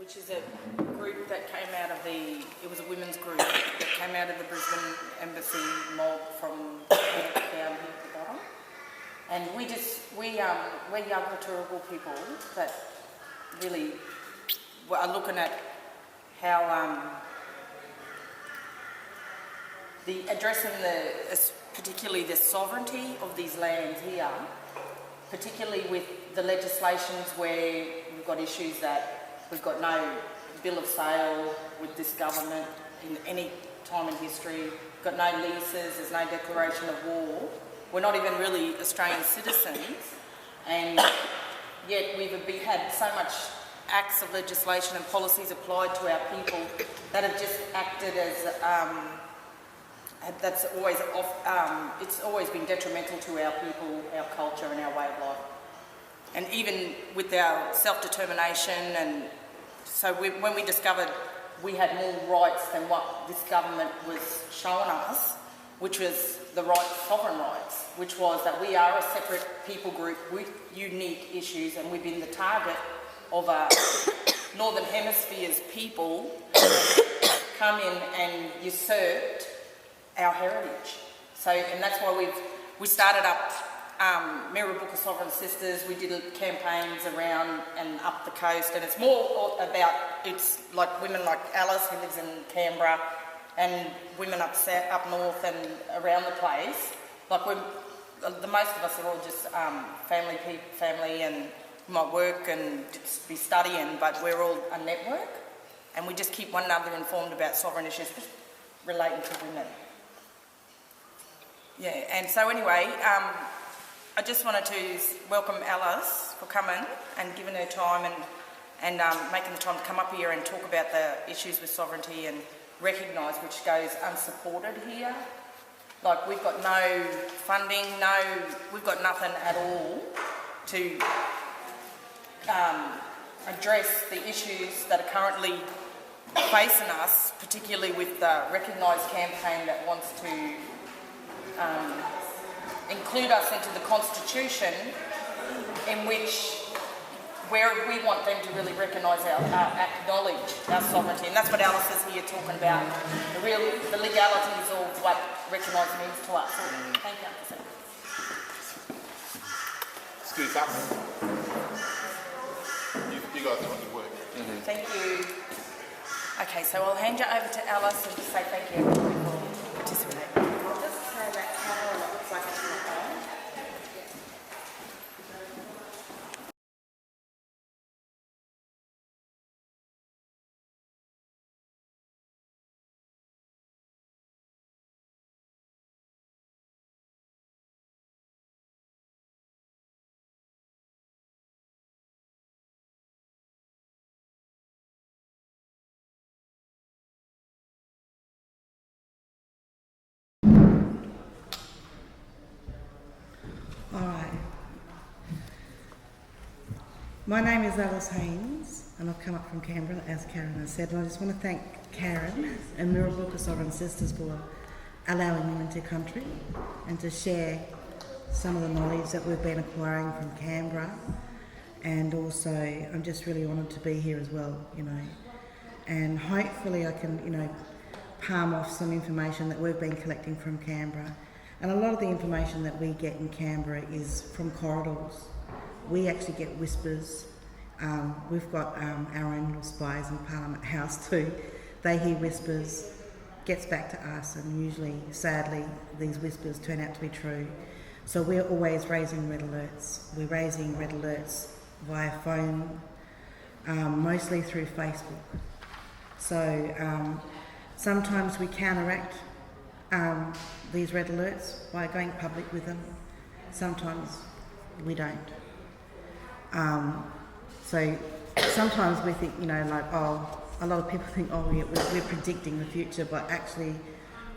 which is a group that came out of it was a women's group that came out of the Brisbane Embassy mob from down here at the bottom. And we're young, rhetorical people that really are looking at how addressing particularly the sovereignty of these lands here, particularly with the legislations where we've got issues that we've got no bill of sale with this government in any time in history, we've got no leases, there's no declaration of war, we're not even really Australian citizens, and yet we've had so much acts of legislation and policies applied to our people that have just acted as it's always been detrimental to our people, our culture and our way of life. And even with our self-determination, and so when we discovered we had more rights than what this government was showing us, which was the sovereign rights, which was that we are a separate people group with unique issues, and we've been the target of a Northern Hemisphere's people come in and usurped our heritage. So, and that's why we started up Mirrabooka Sovereign Sisters. We did campaigns around and up the coast, and it's more about, it's like women like Alice who lives in Canberra, and women up north and around the place. Like the most of us are all just family, and might work and just be studying, but we're all a network, and we just keep one another informed about sovereign issues relating to women. Yeah, and so anyway, I just wanted to welcome Alice for coming and giving her time and making the time to come up here and talk about the issues with sovereignty and recognise which goes unsupported here. Like, we've got no funding, we've got nothing at all to address the issues that are currently facing us, particularly with the Recognise campaign that wants to include us into the Constitution, in where we want them to really recognise acknowledge our sovereignty, and that's what Alice is here talking about, the legalities of what recognise means to us. So, thank you, Alice. Excuse us. You guys know what you work. Mm-hmm. Thank you. Okay, so I'll hand you over to Alice and just say thank you everybody for participating. I'll just say that camera looks like it's not on. My name is Alice Haines, and I've come up from Canberra, as Karen has said, and I just want to thank Karen and Mirrabooka Sovereign Sisters for allowing me into country and to share some of the knowledge that we've been acquiring from Canberra. And also, I'm just really honoured to be here as well, and hopefully I can, palm off some information that we've been collecting from Canberra. And a lot of the information that we get in Canberra is from corridors. We actually get whispers. We've got our own little spies in Parliament House too. They hear whispers, gets back to us, and usually, sadly, these whispers turn out to be true. So we're always raising red alerts. We're raising red alerts via phone, mostly through Facebook. So sometimes we counteract these red alerts by going public with them. Sometimes we don't. So sometimes we think, a lot of people think, yeah, we're predicting the future, but actually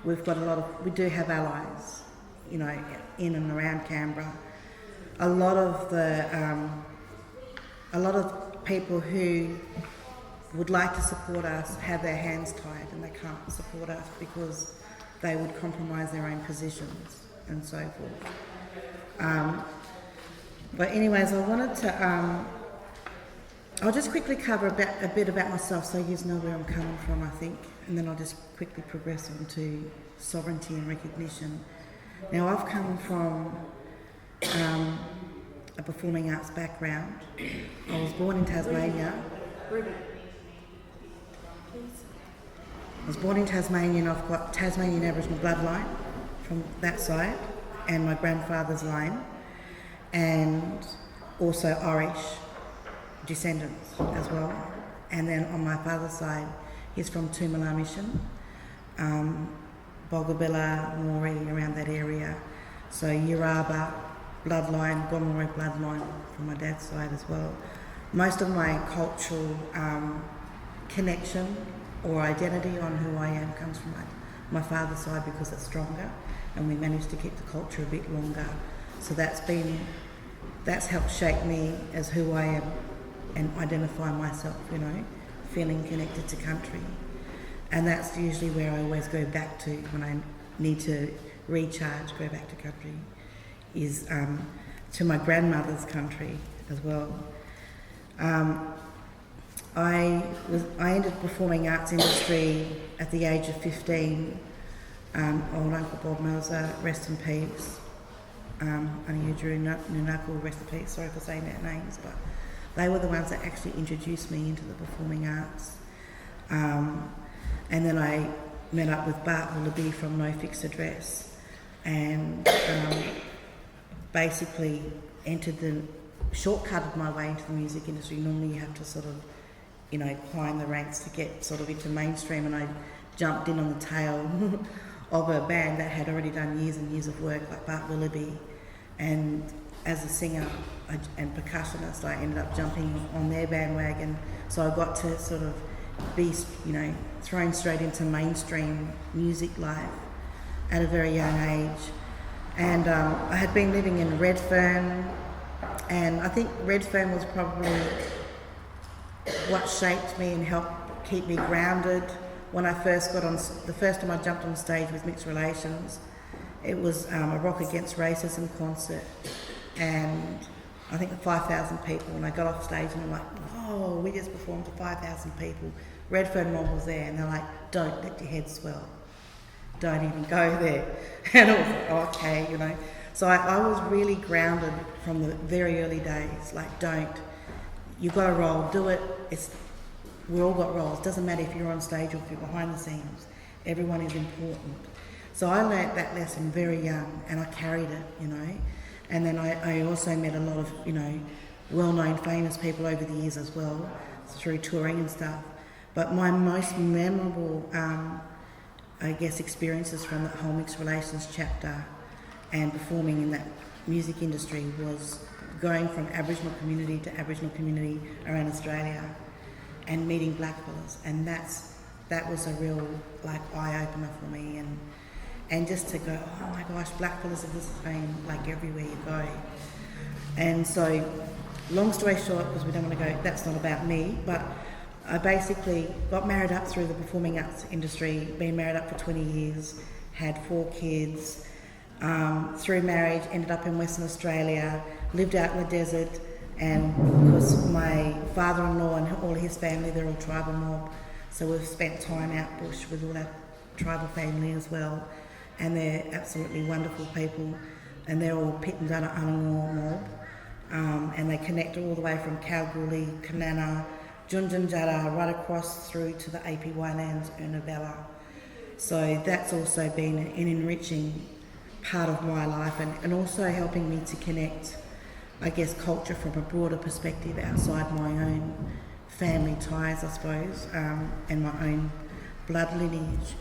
we do have allies, in and around Canberra. A lot of people who would like to support us have their hands tied, and they can't support us because they would compromise their own positions and so forth. But anyways, I wanted to I'll just quickly cover a bit about myself so you know where I'm coming from, I think, and then I'll just quickly progress on to sovereignty and recognition. Now, I've come from a performing arts background. I was born in Tasmania. And I've got Tasmanian Aboriginal bloodline from that side, and my grandfather's line, and also Irish descendants as well. And then on my father's side, he's from Tumala Mission, Boggabilla, Moree, around that area. So Yarrabah bloodline, Gomeroi bloodline from my dad's side as well. Most of my cultural connection or identity on who I am comes from my father's side because it's stronger, and we managed to keep the culture a bit longer. So that's helped shape me as who I am and identify myself, feeling connected to country. And that's usually where I always go back to when I need to recharge, go back to country, is to my grandmother's country as well. I entered the performing arts industry at the age of 15. Old Uncle Bob Melzer, rest in peace. Drew Nunaku, rest in peace, sorry for saying their names, but they were the ones that actually introduced me into the performing arts. And then I met up with Bart Willoughby from No Fixed Address, and basically shortcutted my way into the music industry. Normally you have to sort of, climb the ranks to get sort of into mainstream, and I jumped in on the tail of a band that had already done years and years of work, like Bart Willoughby. And as a singer and percussionist, I ended up jumping on their bandwagon. So I got to sort of be, thrown straight into mainstream music life at a very young age. And I had been living in Redfern, and I think Redfern was probably what shaped me and helped keep me grounded. When I first the first time I jumped on stage with Mixed Relations, it was a Rock Against Racism concert, and I think 5,000 people, and I got off stage and I'm like, whoa, we just performed to 5,000 people. Redfern Mob was there, and they're like, don't let your head swell. Don't even go there. And I was like, okay, So I was really grounded from the very early days, like, you've got a role, do it. We all got roles. It doesn't matter if you're on stage or if you're behind the scenes. Everyone is important. So I learnt that lesson very young, and I carried it, And then I also met a lot of, well-known famous people over the years as well, through touring and stuff. But my most memorable, experiences from that whole Mixed Relations chapter and performing in that music industry was going from Aboriginal community to Aboriginal community around Australia and meeting blackfellas, and that was a real eye-opener for me, and just to go, oh my gosh, blackfellas are the same everywhere you go. And so, long story short, because we don't want to go, that's not about me, but I basically got married up through the performing arts industry, been married up for 20 years, had 4 kids, through marriage ended up in Western Australia, lived out in the desert, and because my father-in-law and all his family, they're all tribal mob, so we've spent time out bush with all our tribal family as well, and they're absolutely wonderful people, and they're all Pitangana Anangor mob, and they connect all the way from Kalgoorlie, Kanana, Junjanjara, right across through to the APY lands, Ernabella. So that's also been an enriching part of my life, and also helping me to connect, culture from a broader perspective outside my own family ties, I suppose, and my own blood lineage.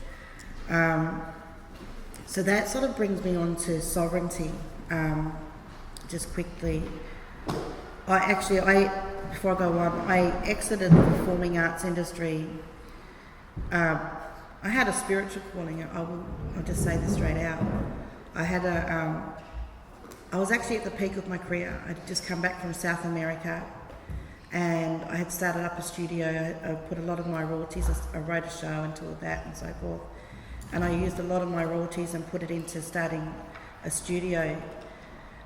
So that sort of brings me on to sovereignty. Just quickly, before I go on, I exited the performing arts industry. I had a spiritual calling. I'll just say this straight out. I was actually at the peak of my career. I'd just come back from South America, and I had started up a studio. I put a lot of my royalties, I wrote a show and toured that and so forth, and I used a lot of my royalties and put it into starting a studio.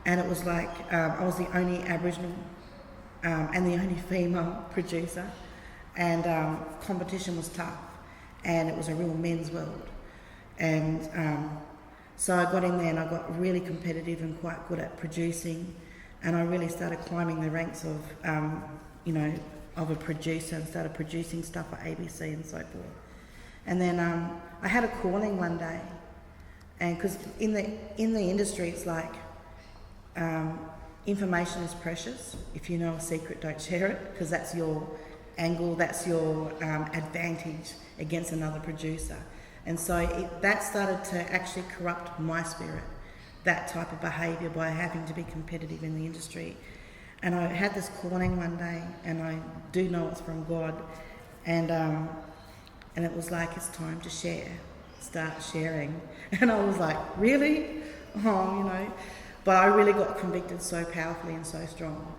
And it was I was the only Aboriginal and the only female producer, and competition was tough, and it was a real men's world. And so I got in there and I got really competitive and quite good at producing, and I really started climbing the ranks of, of a producer, and started producing stuff for ABC and so forth. And then I had a calling one day, and because in the industry it's like information is precious. If you know a secret, don't share it, because that's your angle, that's your advantage against another producer. And so that started to actually corrupt my spirit, that type of behaviour, by having to be competitive in the industry. And I had this calling one day, and I do know it's from God, and it was like, it's time to share, start sharing. And I was like, really? But I really got convicted so powerfully and so strong.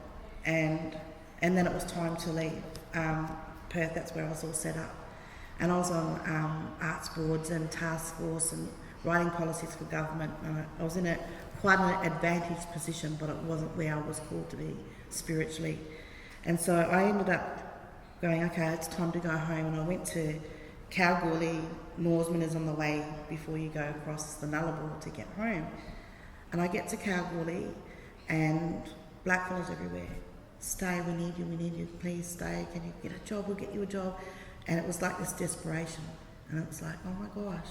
And then it was time to leave Perth. That's where I was all set up. And I was on arts boards and task force and writing policies for government. And I was in quite an advantaged position, but it wasn't where I was called to be spiritually. And so I ended up going, okay, it's time to go home. And I went to Kalgoorlie. Norseman is on the way before you go across the Nullarbor to get home. And I get to Kalgoorlie, and blackfellas everywhere. Stay, we need you, please stay. Can you get a job? We'll get you a job. And it was like this desperation. And it was like, oh my gosh.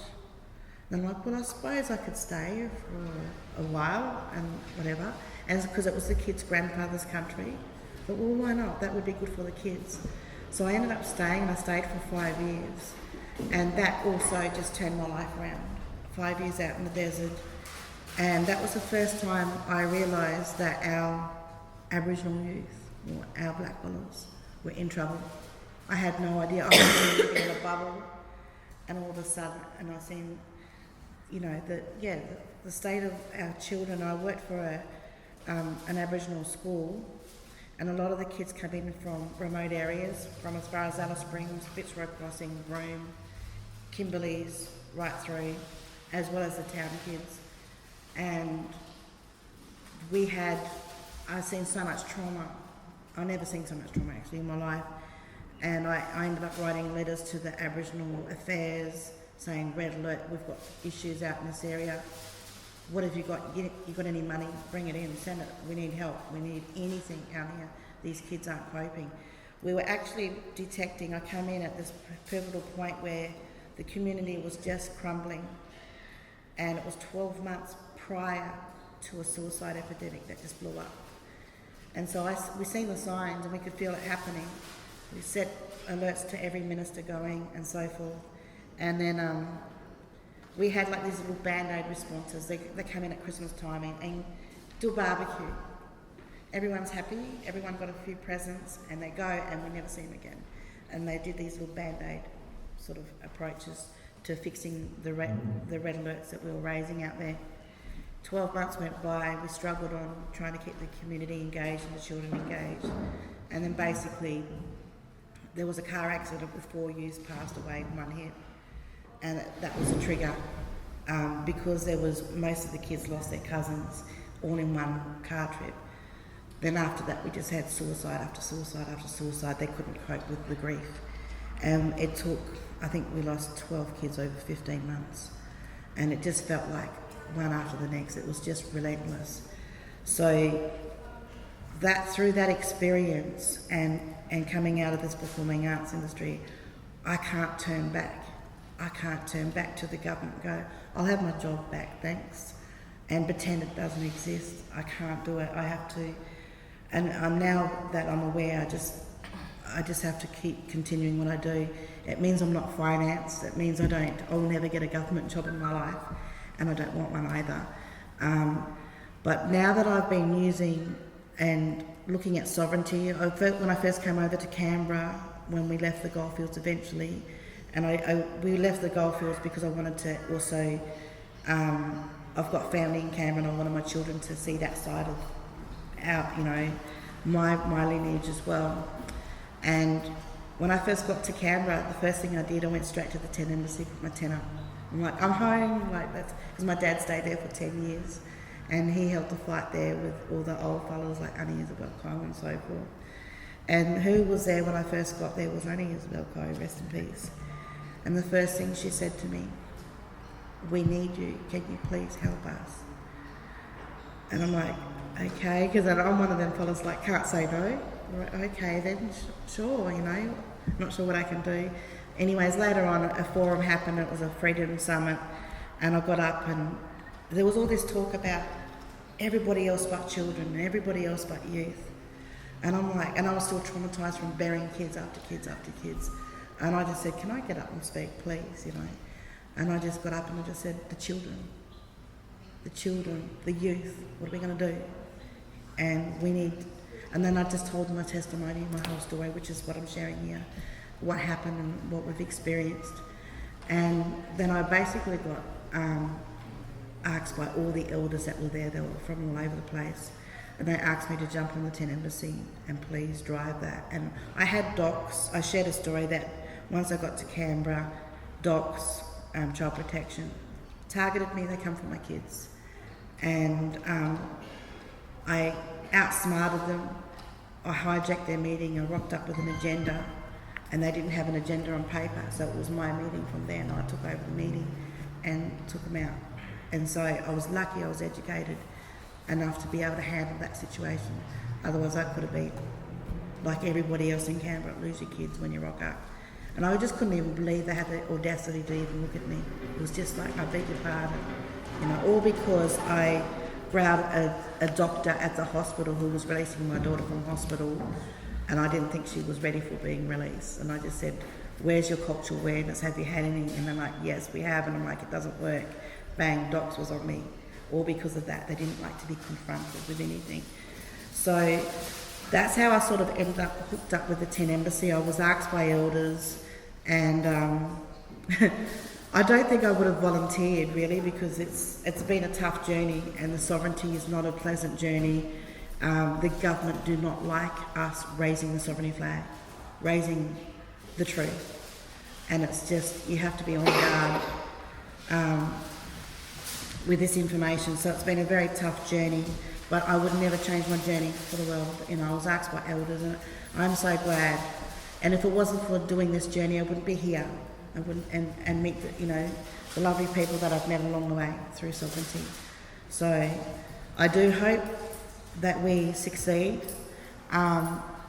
And I'm like, well, I suppose I could stay for a while and whatever. And because it was the kids' grandfather's country. But well, why not? That would be good for the kids. So I ended up staying, and I stayed for 5 years. And that also just turned my life around. 5 years out in the desert. And that was the first time I realised that our Aboriginal youth, or our blackfellas, were in trouble. I had no idea. I was living in a bubble, and all of a sudden, and I seen, the state of our children. I worked for an Aboriginal school, and a lot of the kids come in from remote areas, from as far as Alice Springs, Fitzroy Crossing, Broome, Kimberley's, right through, as well as the town kids. And I've seen so much trauma. I've never seen so much trauma actually in my life. And I ended up writing letters to the Aboriginal Affairs saying, red alert, we've got issues out in this area. What have you got? You got any money? Bring it in, send it. We need help. We need anything out here. These kids aren't coping. We were actually detecting, I came in at this pivotal point where the community was just crumbling, and it was 12 months prior to a suicide epidemic that just blew up. And so we seen the signs, and we could feel it happening. We set alerts to every minister going and so forth. And then we had like these little band-aid responses. They come in at Christmas time and do a barbecue. Everyone's happy, everyone got a few presents, and they go, and we never see them again. And they did these little band-aid sort of approaches to fixing the red alerts that we were raising out there. 12 months went by, we struggled on trying to keep the community engaged and the children engaged. And then basically, there was a car accident with 4 youths passed away in one hit. And that was a trigger because most of the kids lost their cousins all in one car trip. Then after that, we just had suicide after suicide after suicide. They couldn't cope with the grief. And it took, I think we lost 12 kids over 15 months. And it just felt like one after the next. It was just relentless. So through that experience and coming out of this performing arts industry, I can't turn back. I can't turn back to the government and go, I'll have my job back, thanks, and pretend it doesn't exist. I can't do it. I have to. And now that I'm aware, I just have to keep continuing what I do. It means I'm not financed. It means I'll never get a government job in my life, and I don't want one either. But now that I've been using and looking at sovereignty, when I first came over to Canberra, when we left the goldfields eventually, and we left the goldfields because I wanted to also, I've got family in Canberra, and I wanted my children to see that side of my lineage as well. And when I first got to Canberra, the first thing I did, I went straight to the tent embassy with my tent up. I'm like, I'm home, because my dad stayed there for 10 years, and he held the fight there with all the old fellows like Annie Isabel Coe and so forth. And who was there when I first got there was only Isabel Coe, rest in peace. And the first thing she said to me, "We need you, can you please help us?" And I'm like, okay, because I'm one of them fellas like, can't say no. Right, okay then, sure, you know, not sure what I can do. Anyways, later on a forum happened, it was a Freedom Summit, and I got up and there was all this talk about everybody else but children and everybody else but youth. And I'm like, and I was still traumatised from burying kids after kids after kids. And I just said, can I get up and speak, please, you know? And I just got up and I just said, the children, the youth, what are we going to do? And we need, and then I just told them my testimony, my whole story, which is what I'm sharing here, what happened and what we've experienced. And then I basically got asked by all the elders that were there, they were from all over the place, and they asked me to jump on the Tent Embassy and please drive that. And I had docs, I shared a story that once I got to Canberra, docs, child protection, targeted me, they come for my kids. And I outsmarted them, I hijacked their meeting, I rocked up with an agenda, and they didn't have an agenda on paper, so it was my meeting from there, and I took over the meeting and took them out. And so I was lucky I was educated enough to be able to handle that situation. Otherwise I could have been like everybody else in Canberra, lose your kids when you rock up. And I just couldn't even believe they had the audacity to even look at me. It was just like, I beg your pardon. You know, all because I growled a doctor at the hospital who was releasing my daughter from hospital, and I didn't think she was ready for being released. And I just said, where's your cultural awareness? Have you had any? And they're like, yes, we have. And I'm like, it doesn't work. Bang, docs was on me. All because of that. They didn't like to be confronted with anything. So that's how I sort of ended up hooked up with the Tent Embassy. I was asked by elders, and I don't think I would have volunteered really, because it's been a tough journey, and the sovereignty is not a pleasant journey. The government do not like us raising the sovereignty flag, raising the truth, and it's just, you have to be on guard with this information. So it's been a very tough journey, but I would never change my journey for the world. You know, I was asked by elders, and I'm so glad. And if it wasn't for doing this journey, I wouldn't be here. I wouldn't, and meet the, you know, the lovely people that I've met along the way through sovereignty. So I do hope that we succeed.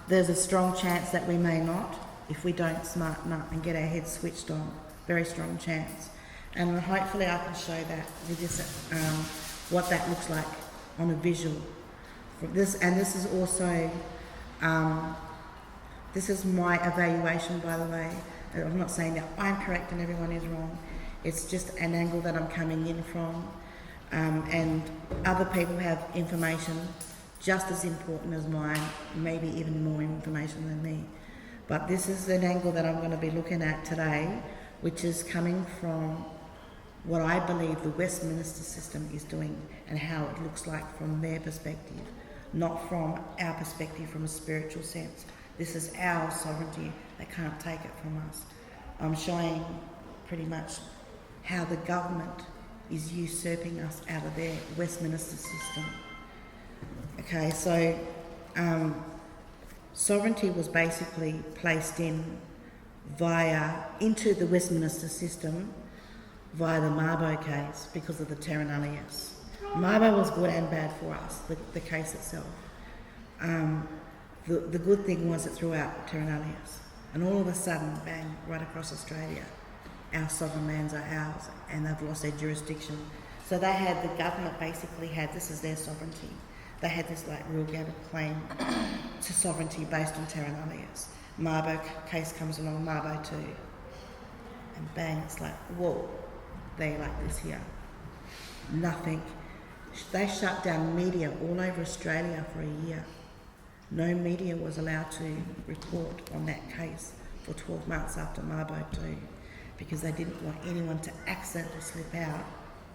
There's a strong chance that we may not if we don't smarten up and get our heads switched on. Very strong chance. And hopefully I can show that with this, what that looks like on a visual. This is also, this is my evaluation, by the way. I'm not saying that I'm correct and everyone is wrong. It's just an angle that I'm coming in from, and other people have information just as important as mine, maybe even more information than me. But this is an angle that I'm going to be looking at today, which is coming from what I believe the Westminster system is doing and how it looks like from their perspective, not from our perspective from a spiritual sense. This is our sovereignty. They can't take it from us. I'm showing pretty much how the government is usurping us out of their Westminster system. Okay, so sovereignty was basically placed into the Westminster system via the Mabo case because of the terra nullius. Mabo was good and bad for us, the case itself. The good thing was it threw out terra nullius, and all of a sudden, bang, right across Australia, our sovereign lands are ours, and they've lost their jurisdiction. So the government basically had, this is their sovereignty. They had this like real gathered claim to sovereignty based on terra nullius. Mabo case comes along, Mabo too, and bang, it's like, whoa, they like this here. Nothing. They shut down media all over Australia for a year. No media was allowed to report on that case for 12 months after Mabo 2 because they didn't want anyone to accidentally slip out.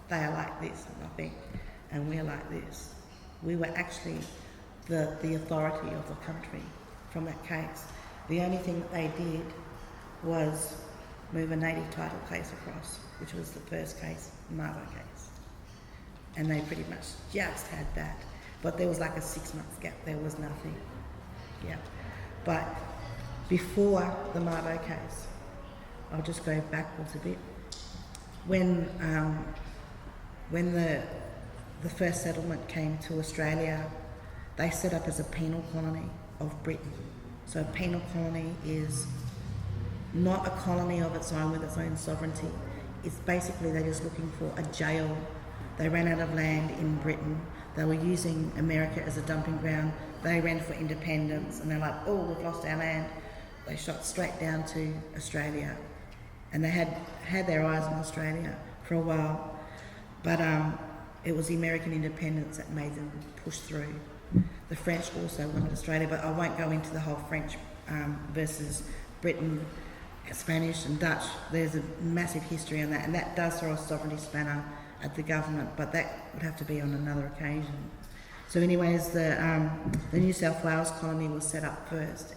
They are like this, nothing, and we're like this. We were actually the authority of the country from that case. The only thing that they did was move a native title case across, which was the first case, Mabo case. And they pretty much just had that. But there was like a 6 month gap, there was nothing. Yeah. But before the Mabo case, I'll just go backwards a bit. When the first settlement came to Australia, they set up as a penal colony of Britain. So a penal colony is not a colony of its own with its own sovereignty. It's basically they're just looking for a jail. They ran out of land in Britain. They were using America as a dumping ground. They ran for independence and they're like, oh, we've lost our land. They shot straight down to Australia. And they had their eyes on Australia for a while. But it was the American independence that made them push through. The French also wanted Australia, but I won't go into the whole French versus Britain, Spanish and Dutch. There's a massive history on that, and that does throw a sovereignty spanner at the government, but that would have to be on another occasion. So anyways, the New South Wales colony was set up first.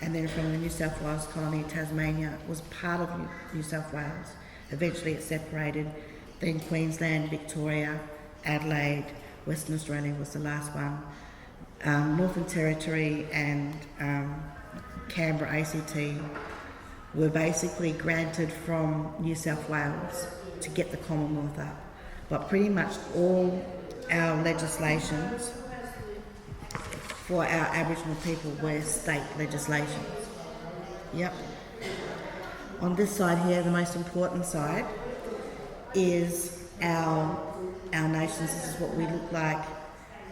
And then from the New South Wales colony, Tasmania was part of New South Wales. Eventually it separated. Then Queensland, Victoria, Adelaide, Western Australia was the last one. Northern Territory and Canberra ACT were basically granted from New South Wales to get the Commonwealth up. But pretty much all our legislations for our Aboriginal people were state legislations. Yep. On this side here, the most important side is our nations. This is what we look like.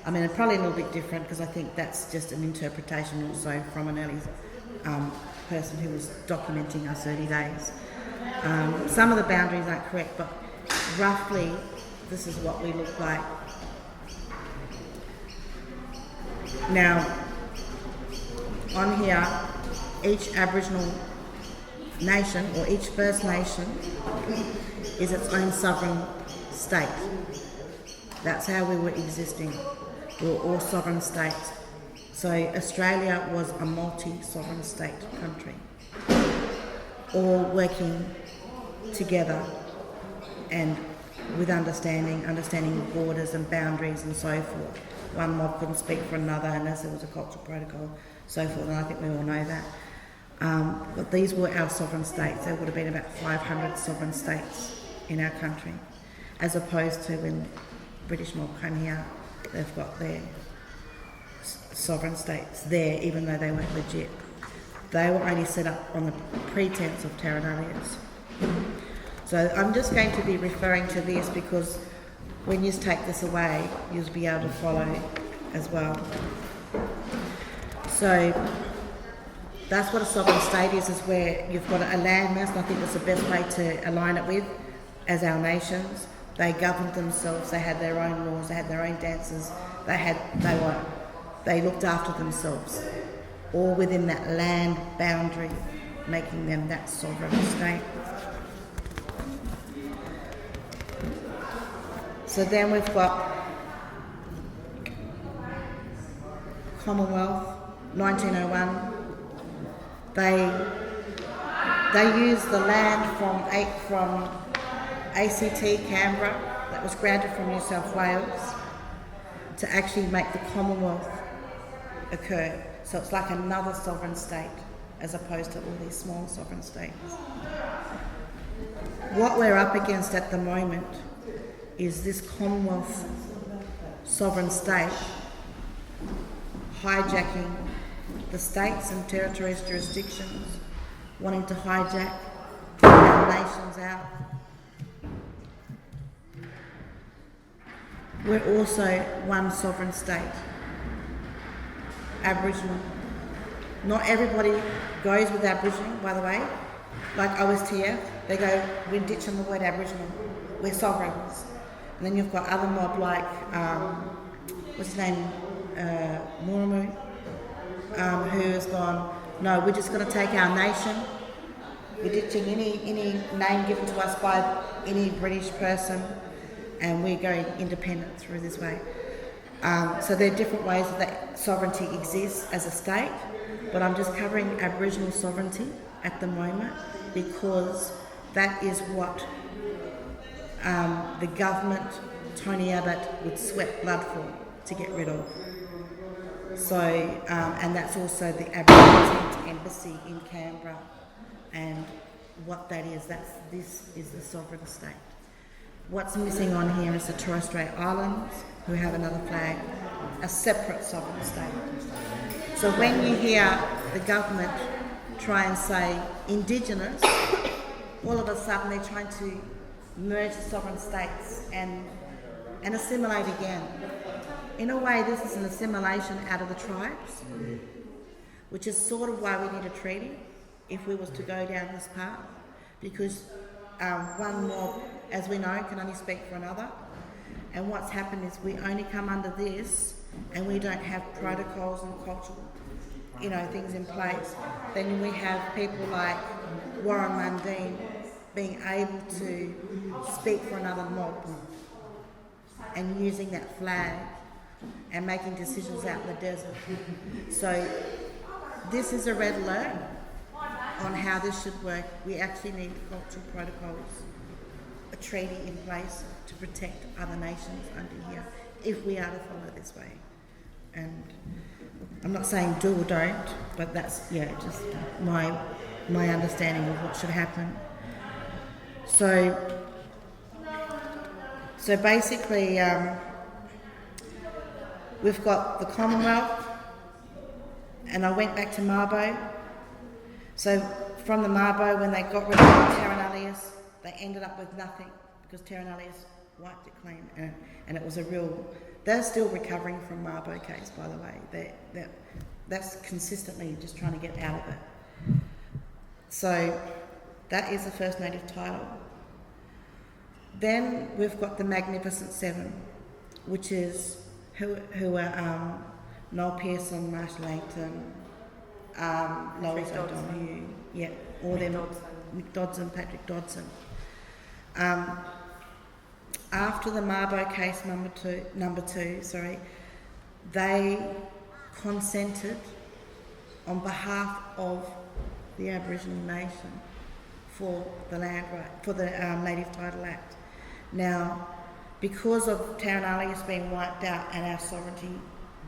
I mean, probably a little bit different because I think that's just an interpretation also from an early person who was documenting our 30 days. Some of the boundaries aren't correct, but roughly this is what we look like. Now, on here, each Aboriginal nation or each First Nation is its own sovereign state. That's how we were existing. We were all sovereign states. So Australia was a multi-sovereign state country, all working together and with understanding borders and boundaries and so forth. One mob couldn't speak for another unless there was a cultural protocol, so forth, and I think we all know that. But these were our sovereign states. There would have been about 500 sovereign states in our country, as opposed to when British mob come here, they've got their sovereign states there, even though they weren't legit. They were only set up on the pretense of terra nullius. So I'm just going to be referring to this because when you take this away, you'll be able to follow as well. So that's what a sovereign state is where you've got a landmass, and I think that's the best way to align it with, as our nations. They governed themselves, they had their own laws, they had their own dances, they looked after themselves, all within that land boundary, making them that sovereign state. So then we've got Commonwealth, 1901. They used the land from ACT, Canberra, that was granted from New South Wales, to actually make the Commonwealth occur. So it's like another sovereign state, as opposed to all these small sovereign states. What we're up against at the moment is this Commonwealth sovereign state hijacking the states and territories' jurisdictions, wanting to hijack our nations out. We're also one sovereign state, Aboriginal. Not everybody goes with Aboriginal, by the way. Like OSTF, they go, we're ditching the word Aboriginal, we're sovereigns. And then you've got other mob like, what's his name, Mirrabooka, who has gone, no, we're just going to take our nation. We're ditching any name given to us by any British person, and we're going independent through this way. So there are different ways that sovereignty exists as a state, but I'm just covering Aboriginal sovereignty at the moment because that is what the government, Tony Abbott, would sweat blood for to get rid of. So, and that's also the Aboriginal Embassy in Canberra, and what that is, this is the sovereign state. What's missing on here is the Torres Strait Islands, who have another flag, a separate sovereign state. So when you hear the government try and say Indigenous, all of a sudden they're trying to merge the sovereign states and assimilate again. In a way, this is an assimilation out of the tribes, which is sort of why we need a treaty if we was to go down this path, because one mob, as we know, can only speak for another. And what's happened is we only come under this, and we don't have protocols and cultural, things in place. Then we have people like Warren Mundine being able to speak for another mob and using that flag and making decisions out in the desert. So this is a red alert on how this should work. We actually need cultural protocols, a treaty in place to protect other nations under here, if we are to follow this way. And I'm not saying do or don't, but that's just my understanding of what should happen. So basically, we've got the Commonwealth, and I went back to Mabo. So from the Mabo, when they got rid of Terra Nullius, they ended up with nothing, because Terra Nullius wiped it clean, and it was a real. They're still recovering from Mabo case, by the way. That's consistently just trying to get out of it. So that is the First Native title. Then we've got the Magnificent Seven, which is who are Noel Pearson, Marshall Langton, Lois O'Donoghue, all them, Mick Dodson, Patrick Dodson. After the Mabo case number two, they consented on behalf of the Aboriginal nation for the land right, for the Native Title Act. Now, because of Terra Nullius being wiped out and our sovereignty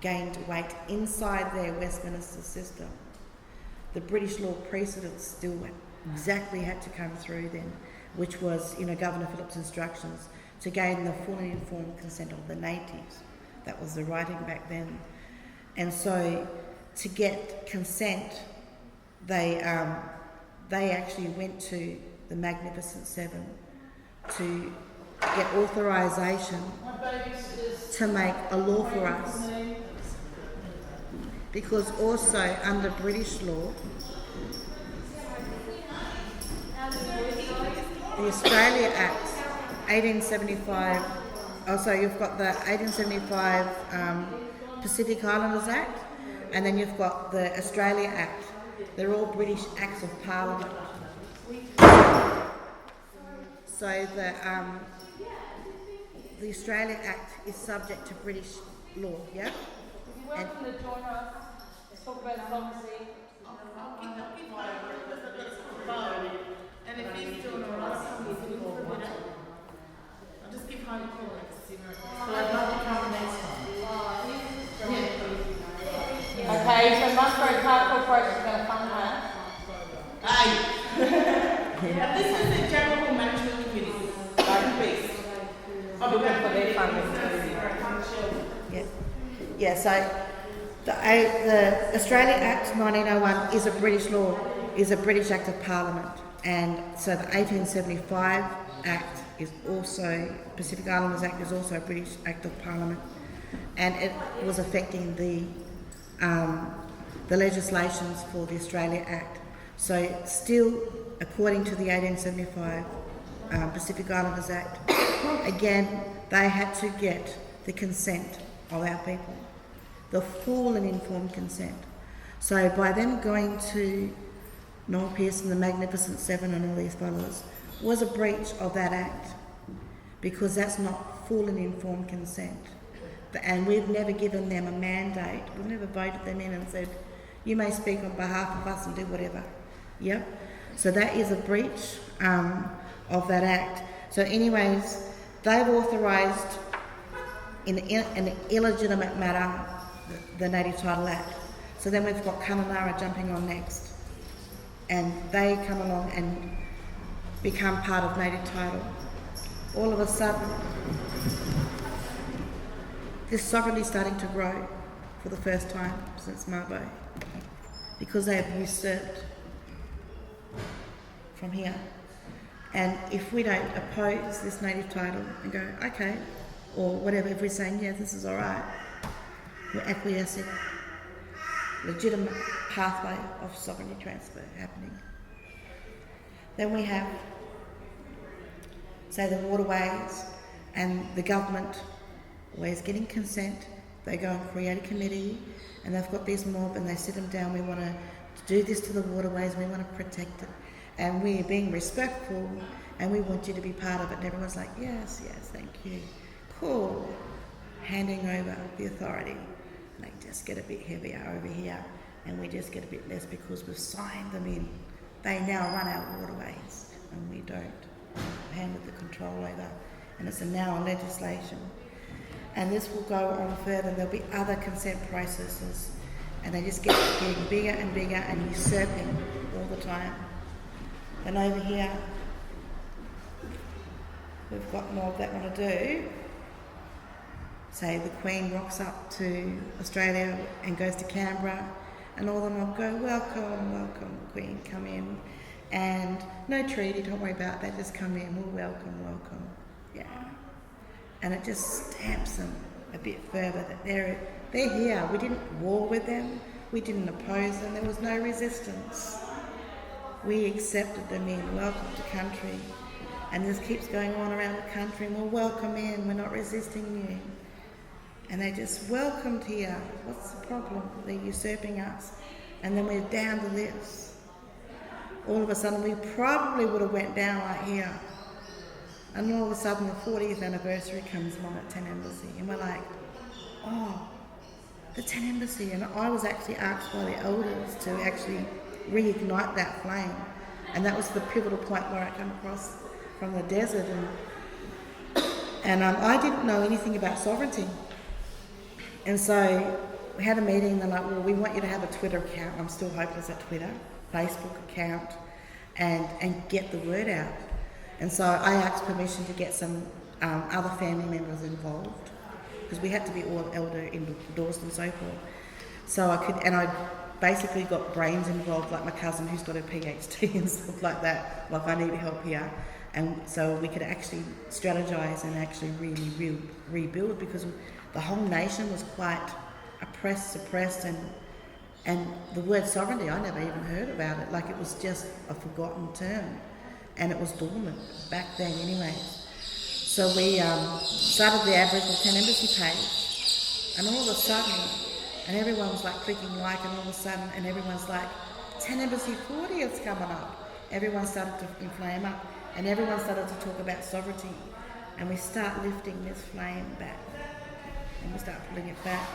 gained weight inside their Westminster system, the British law precedent still exactly had to come through then, which was, Governor Phillip's instructions to gain the full and informed consent of the natives. That was the writing back then. And so to get consent, they actually went to the Magnificent Seven to get authorisation to make a law for us. Because also under British law, the Australia Act 1875, you've got the 1875 Pacific Islanders Act, and then you've got the Australia Act. They're all British Acts of Parliament. So the Australia Act is subject to British law, yeah? You're welcome to join us. Let's talk about advocacy. And if he's doing all right, I'll just give home a call to see where it goes. So I'd love to come next time. Okay, so Musgrave Park Corporation is going to fund that. And this is the General Management Committee. I'll be looking for their funding too. Yeah, so the Australia Act 1901 is a British law, is a British Act of Parliament. And so the 1875 Act is also, Pacific Islanders Act is also a British Act of Parliament. And it was affecting the legislations for the Australia Act. So still, according to the 1875 Pacific Islanders Act, again, they had to get the consent of our people, the full and informed consent. So by them going to Noel Pearson, the Magnificent Seven and all these fellows, was a breach of that act, because that's not full and informed consent. And we've never given them a mandate, we've never voted them in and said, you may speak on behalf of us and do whatever. Yep. So that is a breach of that act. So anyways, they've authorised in an illegitimate matter the Native Title Act. So then we've got Kununurra jumping on next, and they come along and become part of native title. All of a sudden, this sovereignty is starting to grow for the first time since Mabo, because they have usurped from here. And if we don't oppose this native title and go, okay, or whatever, if we're saying, yeah, this is all right, we're acquiescing. Legitimate pathway of sovereignty transfer happening. Then we have, say, the waterways, and the government always getting consent. They go and create a committee, and they've got this mob, and they sit them down. We want to do this to the waterways. We want to protect it, and we're being respectful, and we want you to be part of it. And everyone's like, yes, yes, thank you, cool. Handing over the authority. They just get a bit heavier over here, and we just get a bit less because we've signed them in. They now run our waterways, and we don't. We've handed the control over, and it's now a legislation. And this will go on further. There'll be other consent processes, and they just get getting bigger and bigger and usurping all the time. And over here, we've got more that want to do. Say the Queen rocks up to Australia and goes to Canberra, and all of them will go, welcome, welcome, Queen, come in. And no treaty, don't worry about that, just come in, we'll welcome, welcome. Yeah. And it just stamps them a bit further that they're here. We didn't war with them, we didn't oppose them, there was no resistance. We accepted them in, welcome to country. And this keeps going on around the country, and we'll welcome in, we're not resisting you. And they just welcomed here. What's the problem? They're usurping us. And then we're down to this. All of a sudden, we probably would have went down like here. And all of a sudden, the 40th anniversary comes along at 10 Embassy. And we're like, oh, the 10 Embassy. And I was actually asked by the elders to actually reignite that flame. And that was the pivotal point where I come across from the desert. And I didn't know anything about sovereignty. And so we had a meeting, and they're like, well, we want you to have a Twitter account. I'm still hopeless at Twitter, Facebook account, and get the word out. And so I asked permission to get some other family members involved, because we had to be all elder endorsed and so forth. So I basically got brains involved, like my cousin who's got a PhD and stuff like that, like I need help here. And so we could actually strategize and actually really rebuild, because the whole nation was quite oppressed, suppressed, and the word sovereignty, I never even heard about it. Like, it was just a forgotten term, and it was dormant back then anyway. So we started the Aboriginal 10 Embassy page, and all of a sudden, and everyone was like clicking like, and all of a sudden, and everyone's like, 10 Embassy 40th coming up. Everyone started to inflame up, and everyone started to talk about sovereignty, and we start lifting this flame back. And we start pulling it back.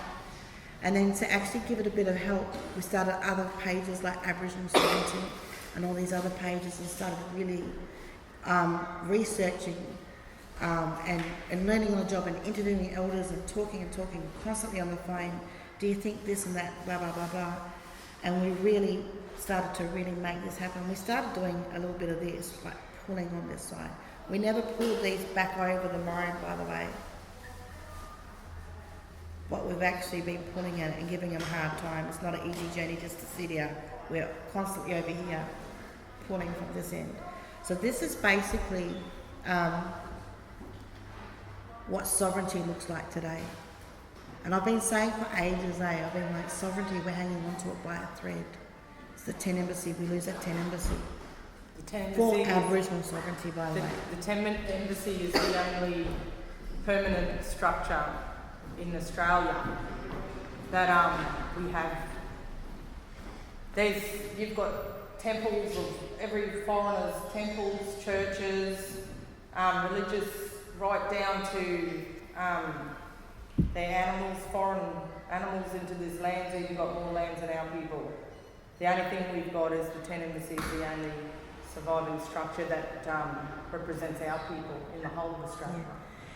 And then to actually give it a bit of help, we started other pages like Aboriginal Sovereignty and all these other pages, and started really researching and learning on the job, and interviewing elders and talking constantly on the phone. Do you think this and that, blah, blah, blah, blah. And we really started to really make this happen. We started doing a little bit of this, like pulling on this side. We never pulled these back over the mine, by the way. But we've actually been pulling at it and giving them a hard time. It's not an easy journey just to sit here. We're constantly over here pulling from this end. So this is basically what sovereignty looks like today. And I've been saying for ages, I've been like, sovereignty, we're hanging on to it by a thread. It's the 10 Embassy, we lose that 10 Embassy. The 10 For Embassy Aboriginal sovereignty, by the way. The 10 Embassy is the only permanent structure in Australia that we have. You've got temples of every foreigner's temples, churches, religious, right down to their animals, foreign animals into these lands. Even got more lands than our people. The only thing we've got is the 10 Embassy, the only surviving structure that represents our people in the whole of Australia.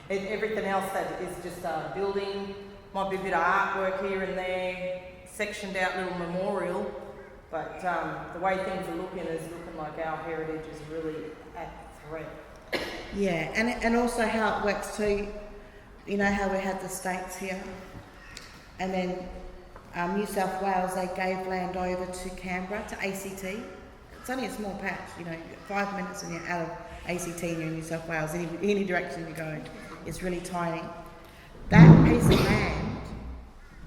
Everything else that is just a building might be a bit of artwork here and there, sectioned out little memorial, but the way things are looking is looking like our heritage is really at threat. Yeah, and also how it works too, you know how we had the states here, and then New South Wales, they gave land over to Canberra, to ACT. It's only a small patch, you know, 5 minutes and you're out of ACT and you're in New South Wales, any direction you go, it's really tiny. That piece of land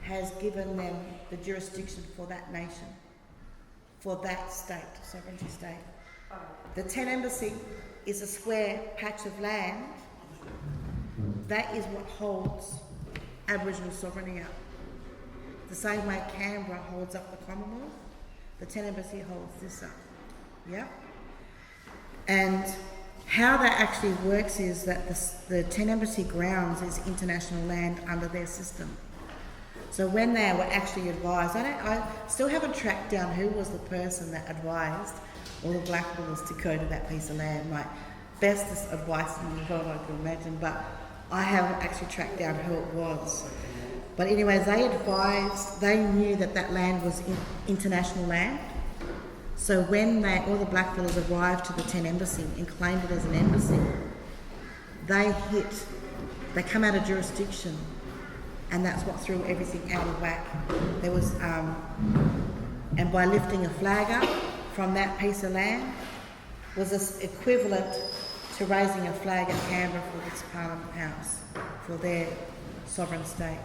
has given them the jurisdiction for that nation, for that state, sovereignty state. The 10 Embassy is a square patch of land. That is what holds Aboriginal sovereignty up. The same way Canberra holds up the Commonwealth, the 10 Embassy holds this up. Yeah? And how that actually works is that the 10 Embassy grounds is international land under their system. So when they were actually advised, I still haven't tracked down who was the person that advised all the blackfellas to go to that piece of land. My bestest advice in the world I could imagine, but I haven't actually tracked down who it was. But anyways, they knew that that land was international land. So when all the blackfellas arrived to the 10 Embassy and claimed it as an embassy, they come out of jurisdiction, and that's what threw everything out of whack. There was, and by lifting a flag up from that piece of land was equivalent to raising a flag at Canberra for this Parliament House, for their sovereign state.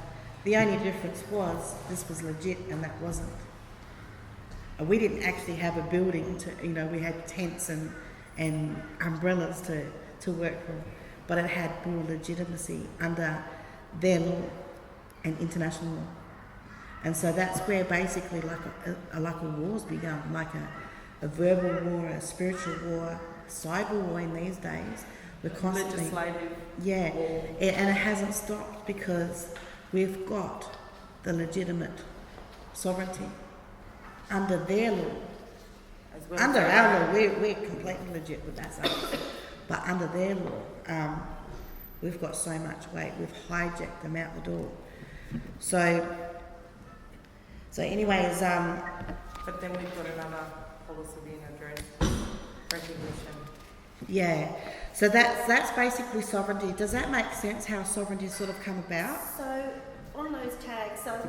The only difference was this was legit and that wasn't. We didn't actually have a building we had tents and umbrellas to work from, but it had more legitimacy under their law and international law. And so that's where basically like a war's begun, like a verbal war, a spiritual war, cyber war in these days. We're constantly legislative. Yeah, and it hasn't stopped because we've got the legitimate sovereignty under their law. Under our law, we're completely legit with that stuff. But under their law, we've got so much weight. We've hijacked them out the door. So anyways, but then we've got another policy being addressed, recognition. Yeah. So that's basically sovereignty. Does that make sense? How sovereignty sort of come about? So on those tags, so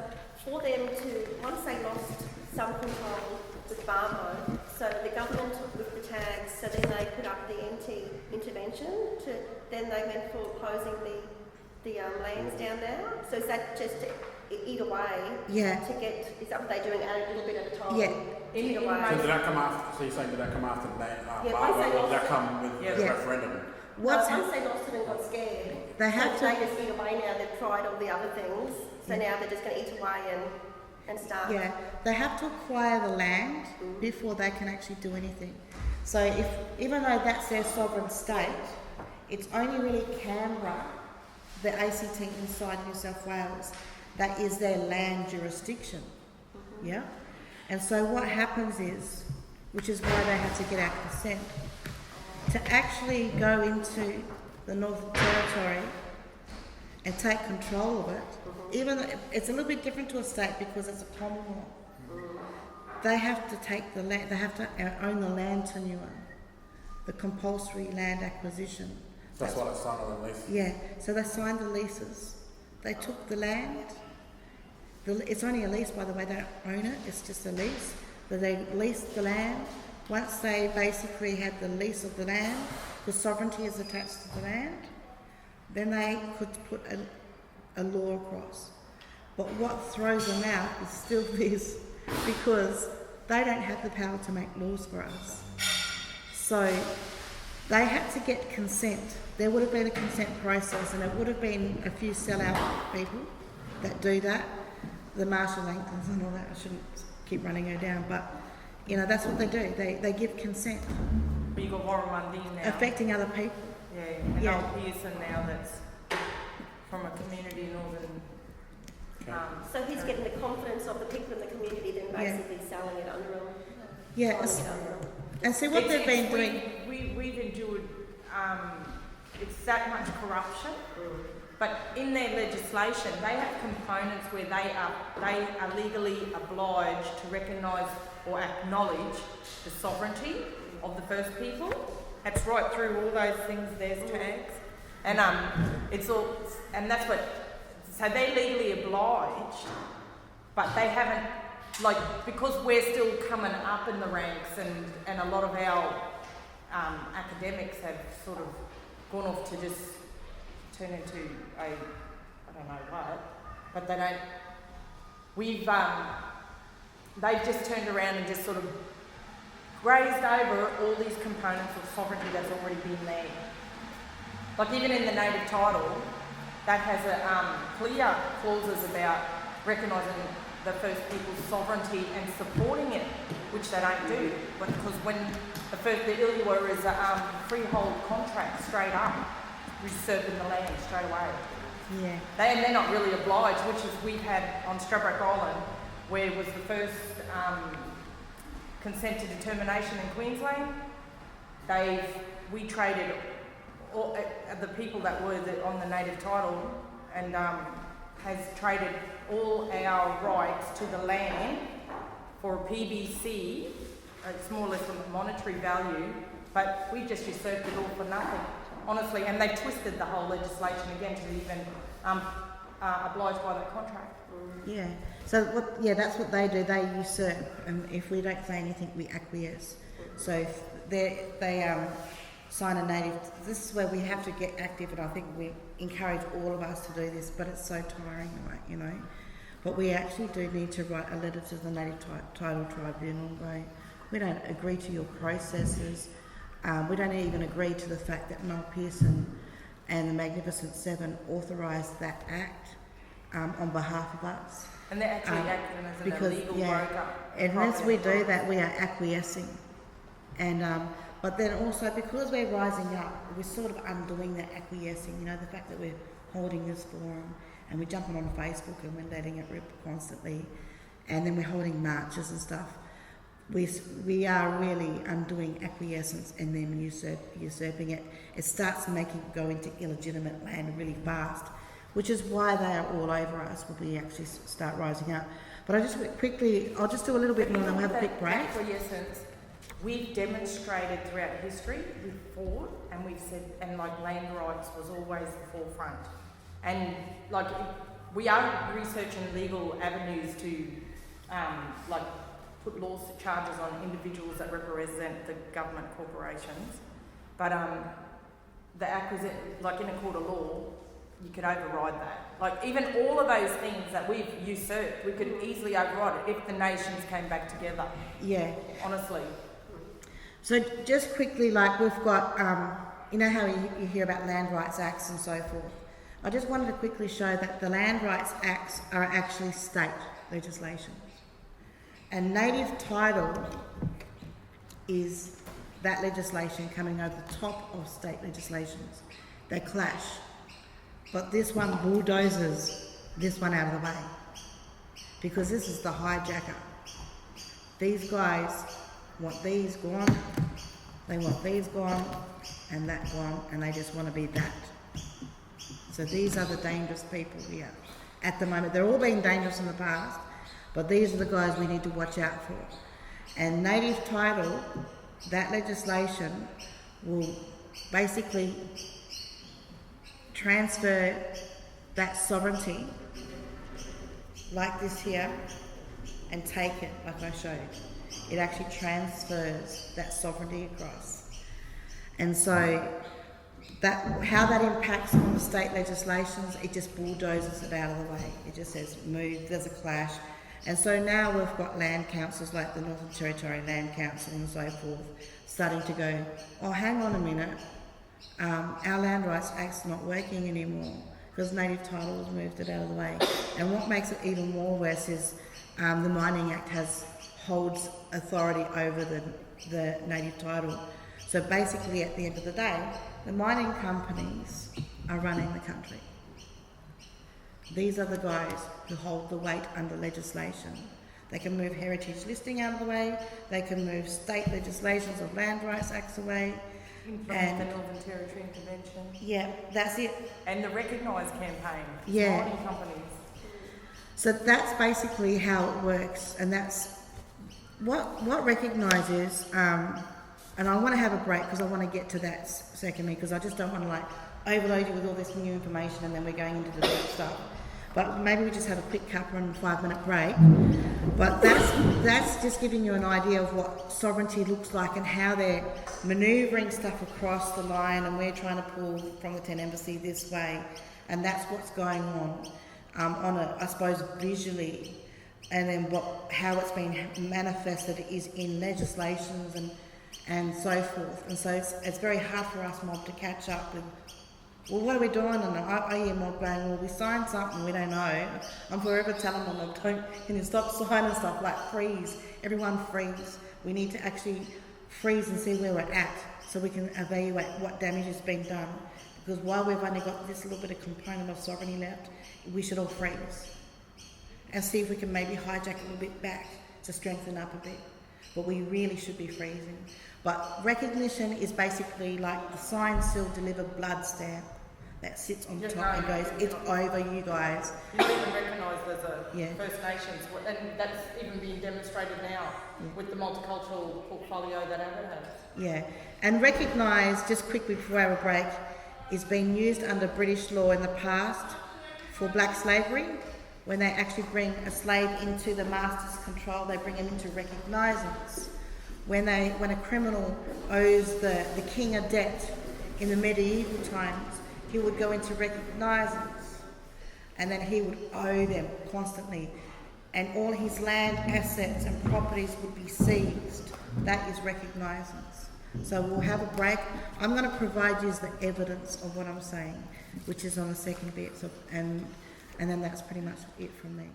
for them to once they lost some control with Barbo, so the government took with the tags, so then they put up the intervention. Then they went for closing the lands down there. So is that just either way? Yeah. Is that what they're doing? Add a little bit at a time. Yeah. Either way. So did that come after? So you're saying did that come after Yeah, Barber, once they or did that lost come with the Yeah. referendum? Once they lost it and got scared, They have they just eat away now. They've tried all the other things, so now they're just going to eat away and start. Yeah, they have to acquire the land before they can actually do anything. So even though that's their sovereign state, it's only really Canberra, the ACT inside New South Wales, that is their land jurisdiction. Yeah? And so what happens is, which is why they have to get our consent, to actually go into the Northern Territory and take control of it, even though it's a little bit different to a state because it's a Commonwealth. They have to take the land, they have to own the land tenure, the compulsory land acquisition. That's why they signed on the lease. Yeah, so they signed the leases. They took the land. It's only a lease, by the way, they don't own it, it's just a lease. But they leased the land. Once they basically had the lease of the land, the sovereignty is attached to the land, then they could put a law across. But what throws them out is still this, because they don't have the power to make laws for us. So they had to get consent. There would have been a consent process, and it would have been a few sellout people that do that. The Marshall Langtons and all that. I shouldn't keep running her down, but that's what they do. They give consent. But you got Warren Mundine now. Affecting other people. Yeah, and Yeah. Noel Pearson now that's from a community in Northern. So he's getting the confidence of the people in the community, then basically selling it under them. Yeah, and see what they've been doing. We've endured, it's that much corruption But in their legislation, they have components where they are legally obliged to recognise or acknowledge the sovereignty of the First People. That's right through all those things. There's tags, and it's all, and that's what. So they're legally obliged, but they haven't, like, because we're still coming up in the ranks, and a lot of our academics have sort of gone off to just turn into I don't know what, but they don't. They've just turned around and just sort of grazed over all these components of sovereignty that's already been there. Like even in the native title, that has clear clauses about recognising the First People's sovereignty and supporting it, which they don't do. But because when the Illawarra is a freehold contract straight up, usurping the land straight away. Yeah. They're not really obliged, which is we've had on Stradbroke Island, where was the first consent to determination in Queensland. We traded all, the people that were on the native title and has traded all our rights to the land for a PBC. It's more or less a monetary value, but we just usurped it all for nothing, honestly. And they twisted the whole legislation again to even obliged by that contract. Yeah. So that's what they do. They usurp, and if we don't say anything, we acquiesce. So if they sign a native. This is where we have to get active, and I think we encourage all of us to do this. But it's so tiring, right? But we actually do need to write a letter to the Native Title Tribunal. Going, we don't agree to your processes. We don't even agree to the fact that Noel Pearson and the Magnificent Seven authorised that act on behalf of us. And they're actually acting as an illegal broker. And unless we do that, we are acquiescing. And but then also because we're rising up, we're sort of undoing that acquiescing. The fact that we're holding this forum and we're jumping on Facebook and we're letting it rip constantly, and then we're holding marches and stuff. We are really undoing acquiescence and then usurping it. It starts making it go into illegitimate land really fast, which is why they are all over us when we actually start rising up. But I'll just do a little bit more and then we'll have a quick break. Acquiescence, we've demonstrated throughout history, we've fought and we've said, and like land rights was always the forefront. And like we are researching legal avenues to put law charges on individuals that represent the government corporations. But the acquisition, like in a court of law, you could override that. Like even all of those things that we've usurped, we could easily override it if the nations came back together. Yeah. Honestly. So just quickly, like we've got, you know how you hear about land rights acts and so forth. I just wanted to quickly show that the land rights acts are actually state legislation. And native title is that legislation coming over the top of state legislations. They clash. But this one bulldozes this one out of the way. Because this is the hijacker. These guys want these gone, they want these gone, and that gone, and they just want to be that. So these are the dangerous people here. At the moment, they're all being dangerous in the past, but these are the guys we need to watch out for. And native title, that legislation will basically transfer that sovereignty like this here and take it, like I showed. It actually transfers that sovereignty across. And so how that impacts on the state legislations, it just bulldozes it out of the way. It just says move, there's a clash. And so now we've got land councils like the Northern Territory Land Council and so forth starting to go, oh, hang on a minute, our Land Rights Act's not working anymore because native title has moved it out of the way. And what makes it even more worse is the Mining Act holds authority over the native title. So basically at the end of the day, the mining companies are running the country. These are the guys who hold the weight under legislation. They can move heritage listing out of the way, they can move state legislations of land rights acts away, Implement the Northern Territory Intervention. Yeah, that's it. And the Recognise campaign. Yeah. Mining companies. So that's basically how it works, and that's what Recognise is. And I want to have a break because I want to get to that secondly, because I just don't want to like overload you with all this new information and then we're going into the deep stuff. But maybe we just have a quick cuppa and 5-minute break. But that's just giving you an idea of what sovereignty looks like and how they're manoeuvring stuff across the line, and we're trying to pull from the 10 Embassy this way, and that's what's going on a, I suppose, visually, and then how it's been manifested is in legislations and so forth. And so it's very hard for us mob to catch up with, well, what are we doing? And I hear mob going, well, we signed something, we don't know. I'm forever telling them, can you stop signing stuff, like freeze, everyone freeze. We need to actually freeze and see where we're at so we can evaluate what damage is being done. Because while we've only got this little bit of component of sovereignty left, we should all freeze and see if we can maybe hijack a little bit back to strengthen up a bit. But we really should be freezing. But recognition is basically like the signed, sealed, delivered blood stamp that sits on top and goes, it's over, you guys. You don't even recognise there's a First Nations, and that's even being demonstrated now with the multicultural portfolio that Abbott has. Yeah, and recognise, just quickly before our break, is being used under British law in the past for black slavery. When they actually bring a slave into the master's control, they bring him into recognisance. When a criminal owes the king a debt in the medieval times, he would go into recognisance, and then he would owe them constantly, and all his land, assets and properties would be seized. That is recognisance. So we'll have a break. I'm going to provide you the evidence of what I'm saying, which is on the second bit, and then that's pretty much it from me.